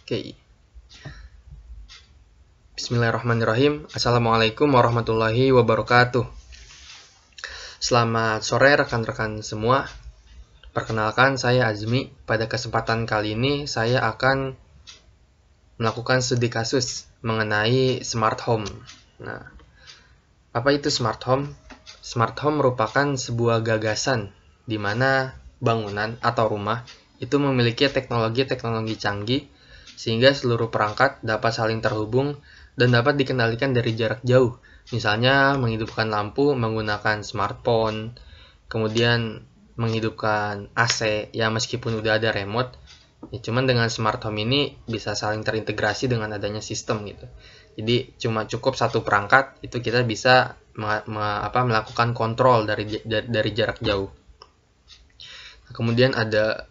Oke. Bismillahirrahmanirrahim. Assalamualaikum warahmatullahi wabarakatuh. Selamat sore rekan-rekan semua. Perkenalkan, saya Azmi. Pada kesempatan kali ini saya akan melakukan studi kasus mengenai smart home. Nah, apa itu smart home? Smart home merupakan sebuah gagasan di mana bangunan atau rumah itu memiliki teknologi-teknologi canggih sehingga seluruh perangkat dapat saling terhubung dan dapat dikendalikan dari jarak jauh. Misalnya menghidupkan lampu menggunakan smartphone, kemudian menghidupkan AC yang meskipun udah ada remote, ya cuman dengan smart home ini bisa saling terintegrasi dengan adanya sistem gitu. Jadi cuma cukup satu perangkat itu kita bisa melakukan kontrol dari jarak jauh. Nah, kemudian ada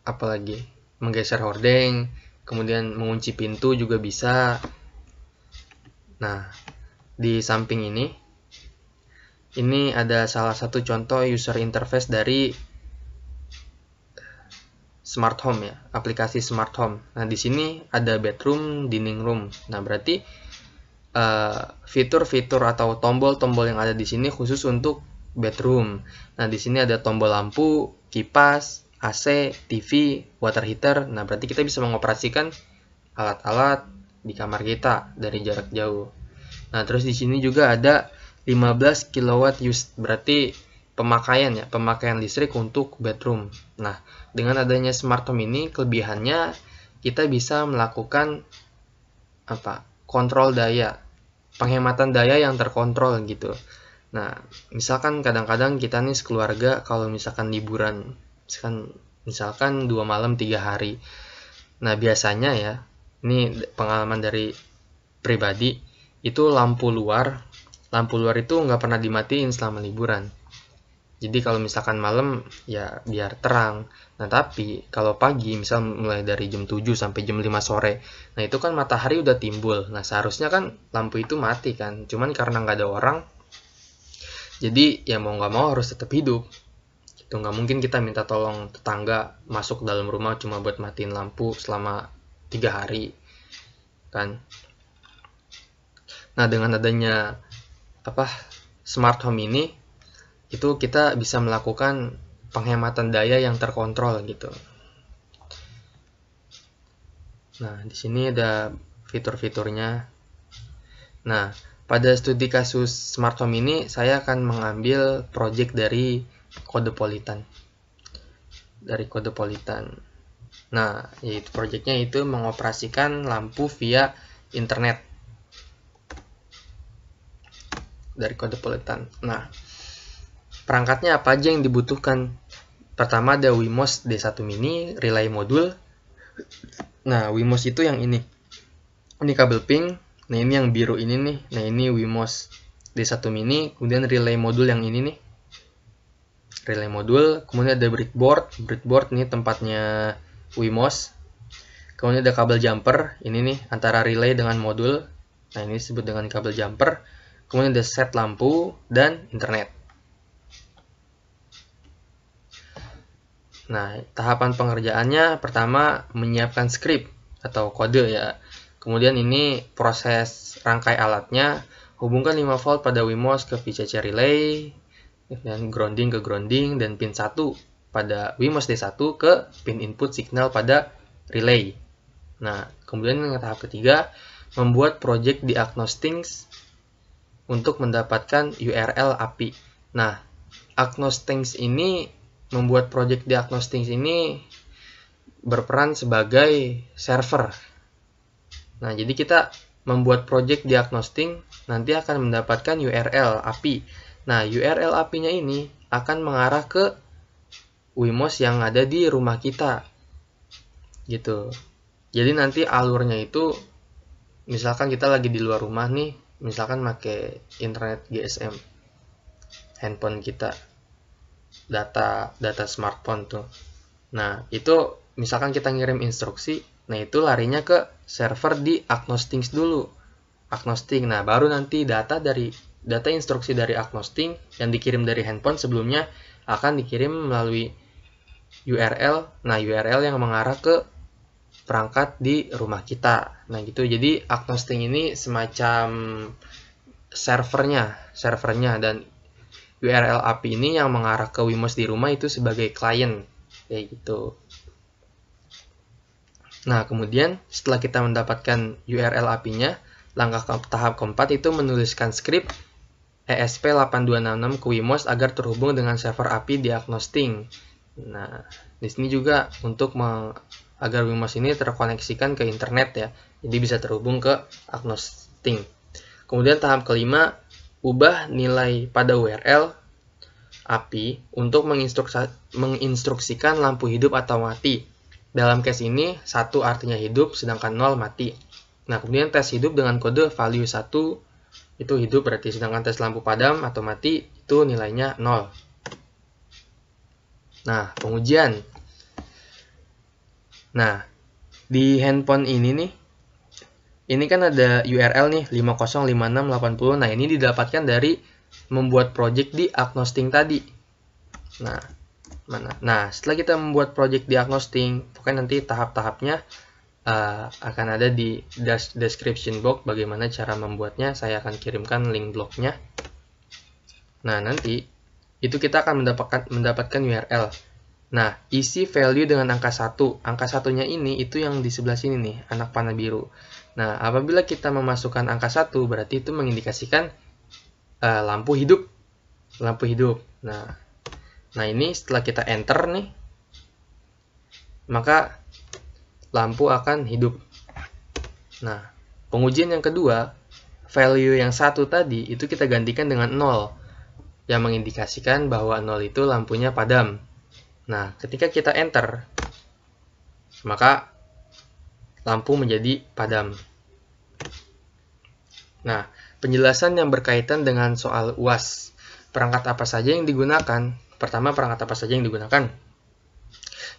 apa lagi? Menggeser hordeng, kemudian mengunci pintu juga bisa. Nah, di samping ini ada salah satu contoh user interface dari smart home ya, aplikasi smart home. Nah, di sini ada bedroom, dining room. Nah, berarti fitur-fitur atau tombol-tombol yang ada di sini khusus untuk bedroom. Nah, di sini ada tombol lampu, kipas, AC, TV, water heater. Nah, berarti kita bisa mengoperasikan alat-alat di kamar kita dari jarak jauh. Nah, terus di sini juga ada 15 kW use, berarti pemakaian listrik untuk bedroom. Nah, dengan adanya smart home ini kelebihannya kita bisa melakukan kontrol daya, penghematan daya yang terkontrol gitu. Nah, misalkan kadang-kadang kita nih sekeluarga kalau misalkan liburan, misalkan 2 malam 3 hari. Nah, biasanya ya, ini pengalaman dari pribadi, itu lampu luar itu nggak pernah dimatiin selama liburan. Jadi kalau misalkan malam ya biar terang. Nah, tapi kalau pagi, misal mulai dari jam 7 sampai jam 5 sore, nah itu kan matahari udah timbul. Nah, seharusnya kan lampu itu mati kan. Cuman karena nggak ada orang, jadi ya mau nggak mau harus tetap hidup. Itu nggak mungkin kita minta tolong tetangga masuk dalam rumah cuma buat matiin lampu selama 3 hari kan. Nah, dengan adanya smart home ini, itu kita bisa melakukan penghematan daya yang terkontrol gitu. Nah, di sini ada fitur-fiturnya. Nah, pada studi kasus smart home ini saya akan mengambil project dari Codepolitan. Nah, yaitu projectnya itu mengoperasikan lampu via internet dari Codepolitan. Nah, perangkatnya apa aja yang dibutuhkan? Pertama ada Wemos D1 Mini relay modul. Nah, Wemos itu yang ini. Ini kabel pink. Nah, ini yang biru ini nih. Nah, ini Wemos D1 Mini. Kemudian relay modul yang ini nih. Relay modul. Kemudian ada breadboard. Breadboard ini tempatnya Wemos. Kemudian ada kabel jumper. Ini nih antara relay dengan modul. Nah, ini disebut dengan kabel jumper. Kemudian ada set lampu dan internet. Nah, tahapan pengerjaannya pertama menyiapkan script atau kode ya. Kemudian ini proses rangkai alatnya, hubungkan 5 volt pada Wemos ke VCC relay, dan grounding ke grounding, dan pin 1 pada Wemos D1 ke pin input signal pada relay. Nah, kemudian yang tahap ketiga, membuat project di Agnostinx untuk mendapatkan URL API. Nah, Agnostinx ini membuat project di Agnostinx ini berperan sebagai server. Nah, jadi kita membuat project di Agnostinx nanti akan mendapatkan URL API. Nah, URL API-nya ini akan mengarah ke Wemos yang ada di rumah kita. Gitu. Jadi nanti alurnya itu, misalkan kita lagi di luar rumah nih, misalkan pakai internet GSM handphone kita, data smartphone tuh. Nah, itu misalkan kita ngirim instruksi, nah itu larinya ke server di Agnostinx dulu. Agnostinx. Nah, baru nanti data instruksi dari Agnostinx yang dikirim dari handphone sebelumnya akan dikirim melalui URL. Nah, URL yang mengarah ke perangkat di rumah kita. Nah gitu, jadi agnosting ini semacam servernya, dan URL API ini yang mengarah ke Wemos di rumah itu sebagai klien, kayak gitu. Nah, kemudian setelah kita mendapatkan URL API-nya, langkah tahap keempat itu menuliskan skrip ESP8266 ke Wemos agar terhubung dengan server API di agnosting. Nah, di sini juga untuk agar Wemos ini terkoneksikan ke internet ya, jadi bisa terhubung ke agnosting. Kemudian tahap kelima, ubah nilai pada URL API untuk menginstruksikan lampu hidup atau mati. Dalam case ini, 1 artinya hidup, sedangkan 0 mati. Nah, kemudian tes hidup dengan kode value 1 itu hidup berarti, sedangkan tes lampu padam atau mati itu nilainya 0. Nah, pengujian. Nah, di handphone ini nih, ini kan ada URL nih 505680. Nah, ini didapatkan dari membuat project di agnosting tadi. Nah, Nah, setelah kita membuat project di agnosting, pokoknya nanti tahap-tahapnya akan ada di description box bagaimana cara membuatnya. Saya akan kirimkan link blognya. Nah, nanti itu kita akan mendapatkan URL. Nah, isi value dengan angka 1. Angka satunya ini itu yang di sebelah sini nih, anak panah biru. Nah, apabila kita memasukkan angka 1, berarti itu mengindikasikan lampu hidup. Nah, ini setelah kita enter nih, maka lampu akan hidup. Nah, pengujian yang kedua, value yang 1 tadi itu kita gantikan dengan 0, yang mengindikasikan bahwa 0 itu lampunya padam. Nah, ketika kita enter, maka lampu menjadi padam. Nah, penjelasan yang berkaitan dengan soal UAS. Perangkat apa saja yang digunakan? Pertama, perangkat apa saja yang digunakan?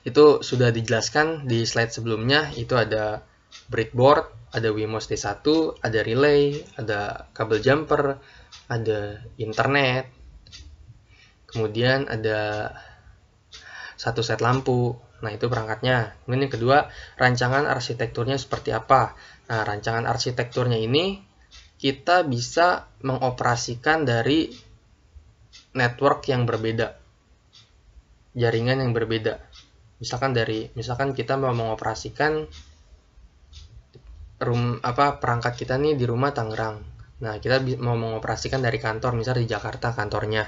Itu sudah dijelaskan di slide sebelumnya. Itu ada breadboard, ada Wemos D1, ada relay, ada kabel jumper, ada internet. Kemudian ada satu set lampu. Nah, itu perangkatnya. Kemudian yang kedua, rancangan arsitekturnya seperti apa? Nah, rancangan arsitekturnya ini kita bisa mengoperasikan dari network yang berbeda, jaringan yang berbeda. Misalkan kita mau mengoperasikan perangkat kita nih di rumah Tangerang. Nah, kita mau mengoperasikan dari kantor, misalnya di Jakarta kantornya.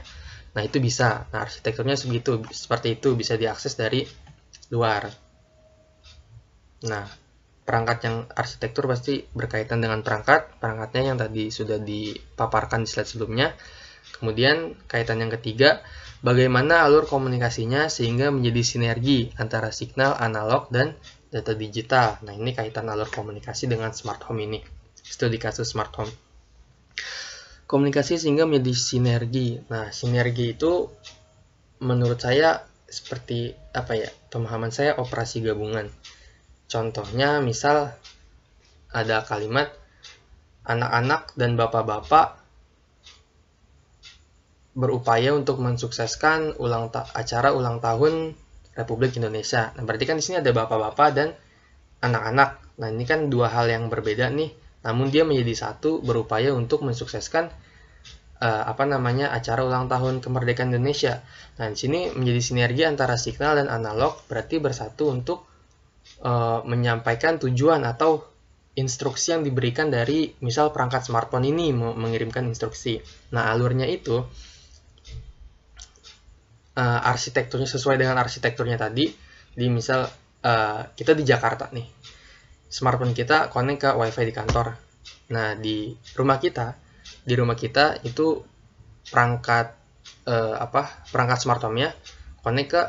Nah, itu bisa. Nah, arsitekturnya seperti itu bisa diakses dari luar. Nah, perangkat yang arsitektur pasti berkaitan dengan perangkatnya yang tadi sudah dipaparkan di slide sebelumnya. Kemudian kaitan yang ketiga, bagaimana alur komunikasinya sehingga menjadi sinergi antara signal analog dan data digital. Nah, ini kaitan alur komunikasi dengan smart home ini. Studi kasus smart home. Komunikasi sehingga menjadi sinergi. Nah, sinergi itu menurut saya seperti pemahaman saya operasi gabungan. Contohnya misal ada kalimat anak-anak dan bapak-bapak berupaya untuk mensukseskan acara ulang tahun Republik Indonesia. Nah, berarti kan di sini ada bapak-bapak dan anak-anak. Nah, ini kan dua hal yang berbeda nih, namun dia menjadi satu, berupaya untuk mensukseskan acara ulang tahun kemerdekaan Indonesia. Nah, di sini menjadi sinergi antara signal dan analog, berarti bersatu untuk menyampaikan tujuan atau instruksi yang diberikan dari misal perangkat smartphone ini mengirimkan instruksi. Nah, alurnya itu arsitekturnya sesuai dengan arsitekturnya tadi. Di misal kita di Jakarta nih, smartphone kita connect ke wifi di kantor. Nah, di rumah kita itu perangkat smartphone-nya connect ke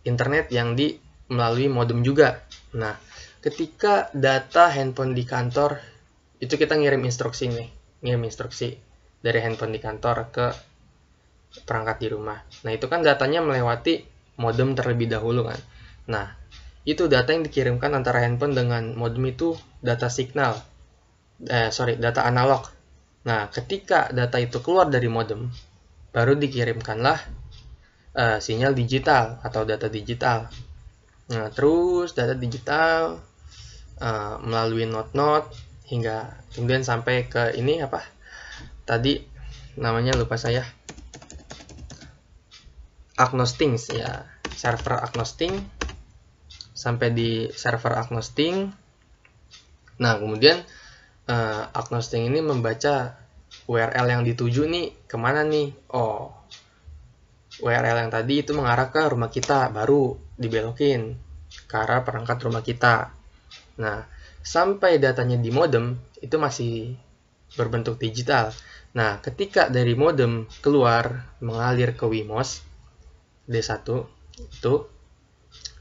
internet yang melalui modem juga. Nah, ketika data handphone di kantor itu kita ngirim instruksi dari handphone di kantor ke perangkat di rumah. Nah, itu kan datanya melewati modem terlebih dahulu kan. Nah, itu data yang dikirimkan antara handphone dengan modem itu data data analog. Nah, ketika data itu keluar dari modem, baru dikirimkanlah sinyal digital atau data digital. Nah, terus data digital melalui node-node hingga kemudian sampai ke ini apa tadi namanya lupa saya, agnosting ya, server agnosting sampai di server agnosting. Nah kemudian agnosting ini membaca URL yang dituju nih kemana nih, oh URL yang tadi itu mengarah ke rumah kita, baru dibelokin ke arah perangkat rumah kita. Nah sampai datanya di modem itu masih berbentuk digital. Nah ketika dari modem keluar mengalir ke WeMOS D1 itu,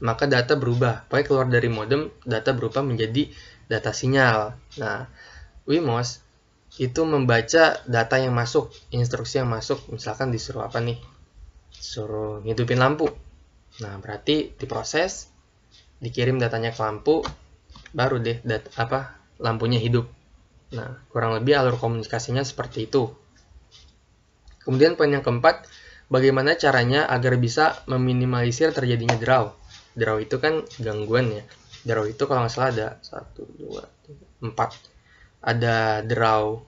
maka data berubah. Pokoknya keluar dari modem, data berubah menjadi data sinyal. Nah, WeMOS itu membaca data yang masuk, instruksi yang masuk. Misalkan disuruh apa nih? Suruh ngidupin lampu. Nah, berarti diproses, dikirim datanya ke lampu, baru deh lampunya hidup. Nah, kurang lebih alur komunikasinya seperti itu. Kemudian poin yang keempat, bagaimana caranya agar bisa meminimalisir terjadinya draw. Draw itu kan gangguan ya. Draw itu kalau nggak salah ada 1, 2, 3, 4. Ada draw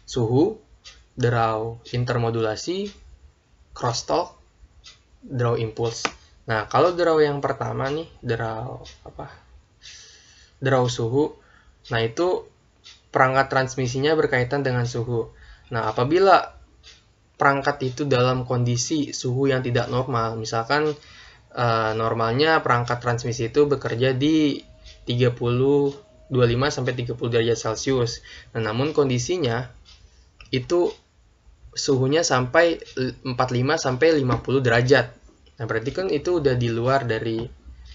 suhu, draw intermodulasi, crosstalk, draw impulse. Nah, kalau draw yang pertama nih, draw suhu. Nah, itu perangkat transmisinya berkaitan dengan suhu. Nah, apabila perangkat itu dalam kondisi suhu yang tidak normal, misalkan normalnya perangkat transmisi itu bekerja di 25 sampai 30 derajat Celcius. Nah, namun kondisinya itu suhunya sampai 45 sampai 50 derajat. Nah, berarti kan itu udah di luar dari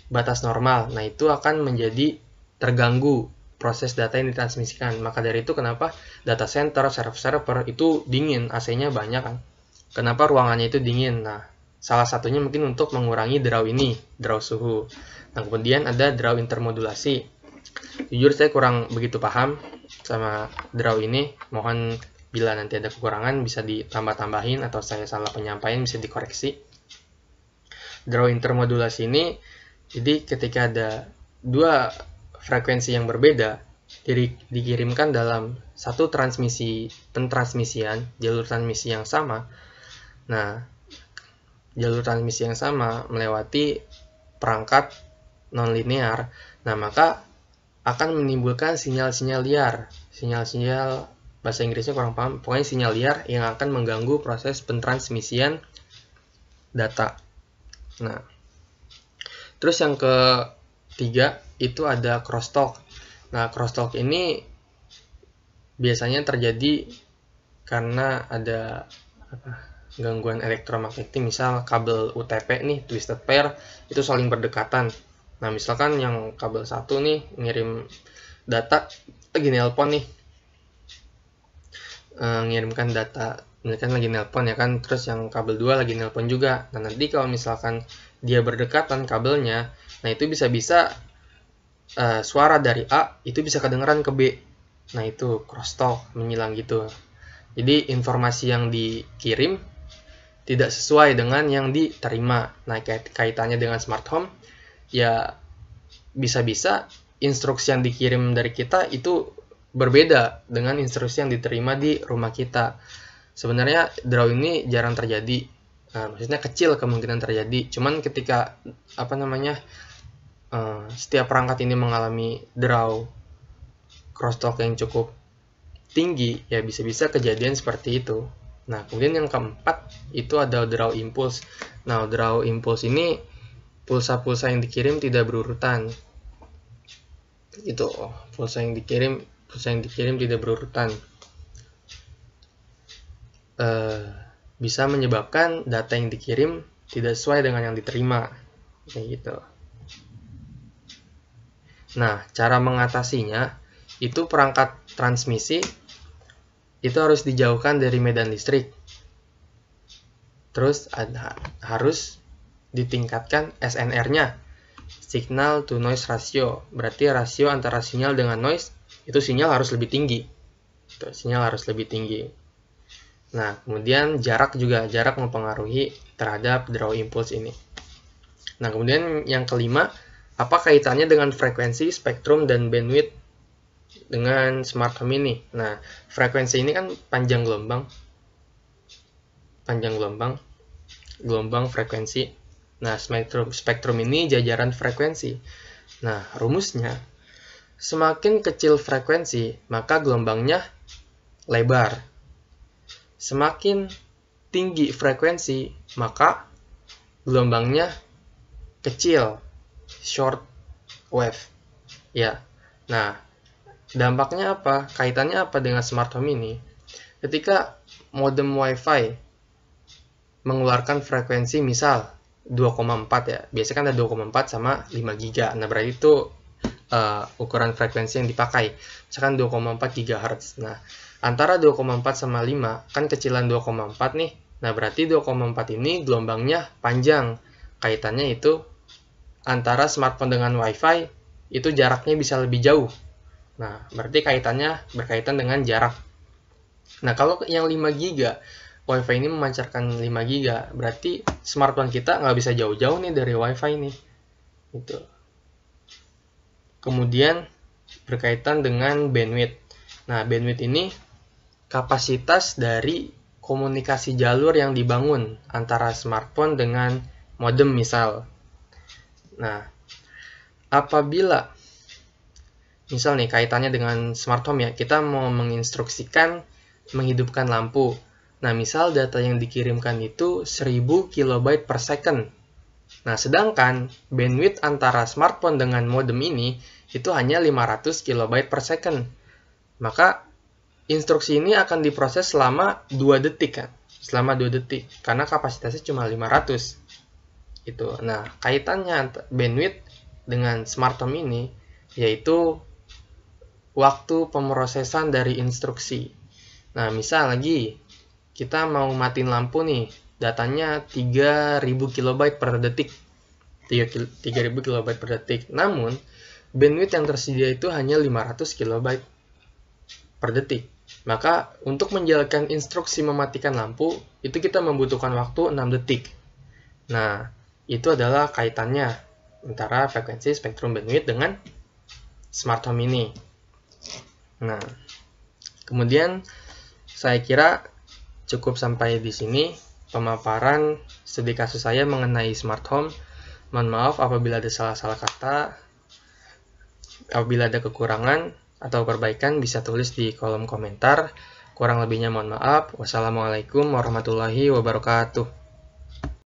batas normal. Nah, itu akan menjadi terganggu proses data yang ditransmisikan. Maka dari itu kenapa data center, server itu dingin, AC-nya banyak kan. Kenapa ruangannya itu dingin? Nah, salah satunya mungkin untuk mengurangi draw ini, draw suhu. Nah, kemudian ada draw intermodulasi. Jujur saya kurang begitu paham sama draw ini. Mohon bila nanti ada kekurangan bisa ditambah-tambahin atau saya salah penyampaian bisa dikoreksi. Draw intermodulasi ini, jadi ketika ada dua frekuensi yang berbeda dikirimkan dalam satu pentransmisian, jalur transmisi yang sama. Nah, jalur transmisi yang sama melewati perangkat nonlinear. Nah, maka akan menimbulkan sinyal-sinyal liar. Sinyal-sinyal bahasa Inggrisnya kurang paham. Pokoknya sinyal liar yang akan mengganggu proses pentransmisian data. Nah, terus yang ketiga itu ada crosstalk. Nah, crosstalk ini biasanya terjadi karena ada gangguan elektromagnetik, misal kabel UTP nih, twisted pair, itu saling berdekatan. Nah, misalkan yang kabel satu nih ngirim data, lagi nelpon nih, ngirimkan data, misalkan lagi nelpon ya kan, terus yang kabel 2 lagi nelpon juga. Nah, nanti kalau misalkan dia berdekatan kabelnya, nah itu bisa-bisa suara dari A itu bisa kedengeran ke B. Nah, itu crosstalk, menyilang gitu. Jadi informasi yang dikirim tidak sesuai dengan yang diterima. Nah, kaitannya dengan smart home, ya bisa-bisa instruksi yang dikirim dari kita itu berbeda dengan instruksi yang diterima di rumah kita. Sebenarnya draw ini jarang terjadi. Maksudnya kecil kemungkinan terjadi. Cuman ketika setiap perangkat ini mengalami draw crosstalk yang cukup tinggi, ya bisa-bisa kejadian seperti itu. Nah, kemudian yang keempat itu ada draw impulse. Nah, draw impulse ini pulsa-pulsa yang dikirim tidak berurutan. Itu pulsa yang dikirim tidak berurutan. Bisa menyebabkan data yang dikirim tidak sesuai dengan yang diterima. Kayak gitu. Nah, cara mengatasinya itu perangkat transmisi itu harus dijauhkan dari medan listrik. Terus harus ditingkatkan SNR-nya, signal to noise ratio. Berarti rasio antara sinyal dengan noise itu sinyal harus lebih tinggi. Sinyal harus lebih tinggi. Nah, kemudian jarak mempengaruhi terhadap draw impulse ini. Nah, kemudian yang kelima apa kaitannya dengan frekuensi, spektrum, dan bandwidth dengan smart home ini? Nah, frekuensi ini kan panjang gelombang frekuensi. Nah, spektrum ini jajaran frekuensi. Nah, rumusnya, semakin kecil frekuensi, maka gelombangnya lebar. Semakin tinggi frekuensi, maka gelombangnya kecil, short wave. Ya. Nah, dampaknya apa? Kaitannya apa dengan smart home ini? Ketika modem WiFi mengeluarkan frekuensi misal 2,4 ya. Biasanya kan ada 2,4 sama 5 giga. Nah, berarti itu ukuran frekuensi yang dipakai. Misalkan 2,4 GHz. Nah, antara 2,4 sama 5 kan kecilan 2,4 nih. Nah, berarti 2,4 ini gelombangnya panjang. Kaitannya itu antara smartphone dengan WiFi itu jaraknya bisa lebih jauh. Nah, berarti kaitannya berkaitan dengan jarak. Nah, kalau yang 5 giga, WiFi ini memancarkan 5 giga, berarti smartphone kita nggak bisa jauh-jauh nih dari WiFi nih. Gitu. Kemudian berkaitan dengan bandwidth. Nah, bandwidth ini kapasitas dari komunikasi jalur yang dibangun antara smartphone dengan modem misal. Nah, apabila misal nih kaitannya dengan smart home ya, kita mau menginstruksikan menghidupkan lampu. Nah, misal data yang dikirimkan itu 1000 KB per second. Nah, sedangkan bandwidth antara smartphone dengan modem ini itu hanya 500 KB per second. Maka instruksi ini akan diproses selama 2 detik kan. Selama 2 detik karena kapasitasnya cuma 500. Itu. Nah, kaitannya bandwidth dengan smart home ini yaitu waktu pemrosesan dari instruksi. Nah, misal lagi kita mau matiin lampu nih, datanya 3000 KB per detik. 3000 KB per detik. Namun, bandwidth yang tersedia itu hanya 500 KB per detik. Maka, untuk menjalankan instruksi mematikan lampu, itu kita membutuhkan waktu 6 detik. Nah, itu adalah kaitannya antara frekuensi, spektrum, bandwidth dengan smart home ini. Nah, kemudian saya kira cukup sampai di sini pemaparan studi kasus saya mengenai smart home. Mohon maaf apabila ada salah-salah kata. Apabila ada kekurangan atau perbaikan bisa tulis di kolom komentar. Kurang lebihnya mohon maaf. Wassalamualaikum warahmatullahi wabarakatuh.